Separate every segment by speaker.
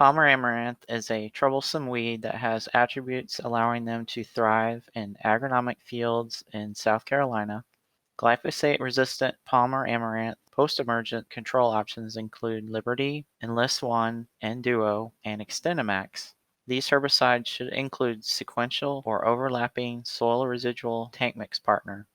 Speaker 1: Palmer Amaranth is a troublesome weed that has attributes allowing them to thrive in agronomic fields in South Carolina. Glyphosate-resistant Palmer Amaranth post-emergent control options include Liberty, Enlist One and Duo, and Xtendimax. These herbicides should include sequential or overlapping soil residual tank mix partner.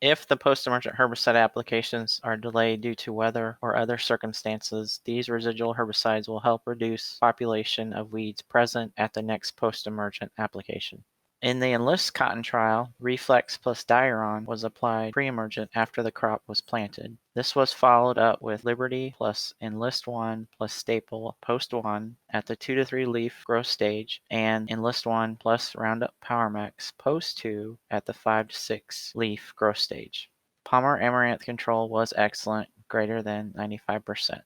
Speaker 1: If the post-emergent herbicide applications are delayed due to weather or other circumstances, these residual herbicides will help reduce population of weeds present at the next post-emergent application. In the Enlist cotton trial, Reflex plus Diuron was applied pre-emergent after the crop was planted. This was followed up with Liberty plus Enlist One plus Staple post 1 at the 2 to 3 leaf growth stage, and Enlist One plus Roundup Power Max post 2 at the 5 to 6 leaf growth stage. Palmer Amaranth control was excellent, greater than 95%.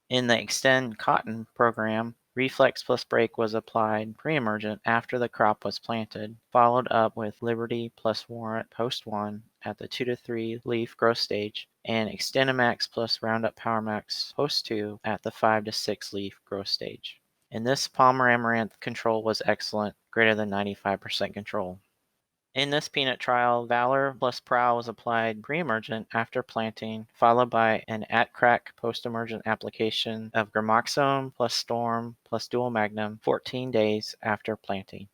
Speaker 1: In the Xtend cotton program, Reflex plus Break was applied pre-emergent after the crop was planted, followed up with Liberty plus Warrant post 1 at the 2 to 3 leaf growth stage, and Xtendimax plus Roundup Power Max post 2 at the 5 to 6 leaf growth stage. In this, Palmer Amaranth control was excellent, greater than 95% control. In this peanut trial, Valor plus Prowl was applied pre-emergent after planting, followed by an at-crack post-emergent application of Gramoxone plus Storm plus Dual Magnum 14 days after planting.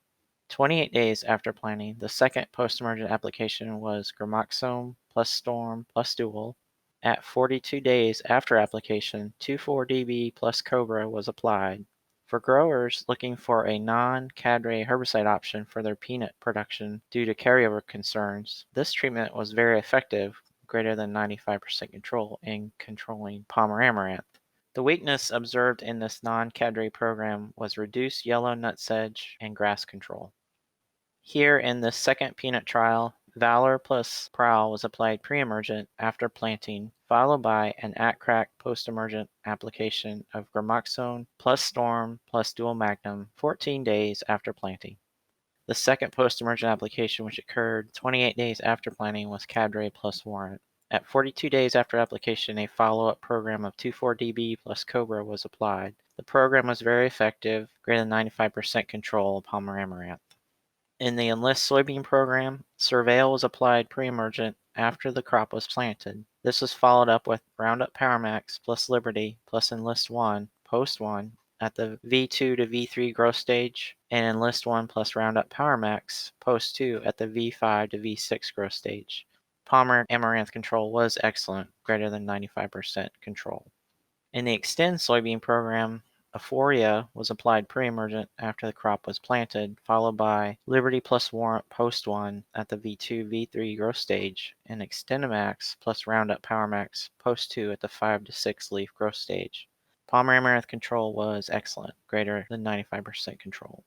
Speaker 1: 28 days after planting, the second post-emergent application was Gramoxone plus Storm plus Dual. At 42 days after application, 2,4-DB plus Cobra was applied. For growers looking for a non-cadre herbicide option for their peanut production due to carryover concerns, this treatment was very effective, greater than 95% control in controlling Palmer Amaranth. The weakness observed in this non-cadre program was reduced yellow nutsedge and grass control. Here in the second peanut trial, Valor plus Prowl was applied pre-emergent after planting, followed by an at-crack post-emergent application of Gramoxone plus Storm plus Dual Magnum 14 days after planting. The second post-emergent application, which occurred 28 days after planting, was Cadre plus Warrant. At 42 days after application, a follow-up program of 2,4-DB plus Cobra was applied. The program was very effective, greater than 95% control of Palmer Amaranth. In the Enlist soybean program, Surveil was applied pre-emergent after the crop was planted. This was followed up with Roundup Power Max plus Liberty plus Enlist One post 1 at the V2 to V3 growth stage, and Enlist One plus Roundup Power Max post 2 at the V5 to V6 growth stage. Palmer Amaranth control was excellent, greater than 95% control. In the Xtend soybean program, Euphoria was applied pre-emergent after the crop was planted, followed by Liberty plus Warrant post 1 at the V2, V3 growth stage, and Xtendimax plus Roundup Power Max post 2 at the 5 to 6 leaf growth stage. Palmer Amaranth control was excellent, greater than 95% control.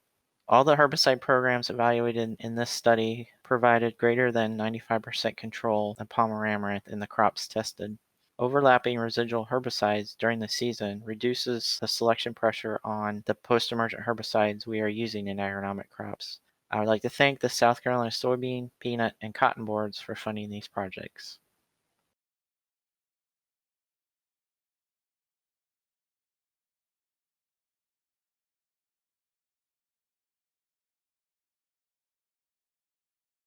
Speaker 1: All the herbicide programs evaluated in this study provided greater than 95% control of Palmer Amaranth in the crops tested. Overlapping residual herbicides during the season reduces the selection pressure on the post-emergent herbicides we are using in agronomic crops. I would like to thank the South Carolina Soybean, Peanut, and Cotton Boards for funding these projects.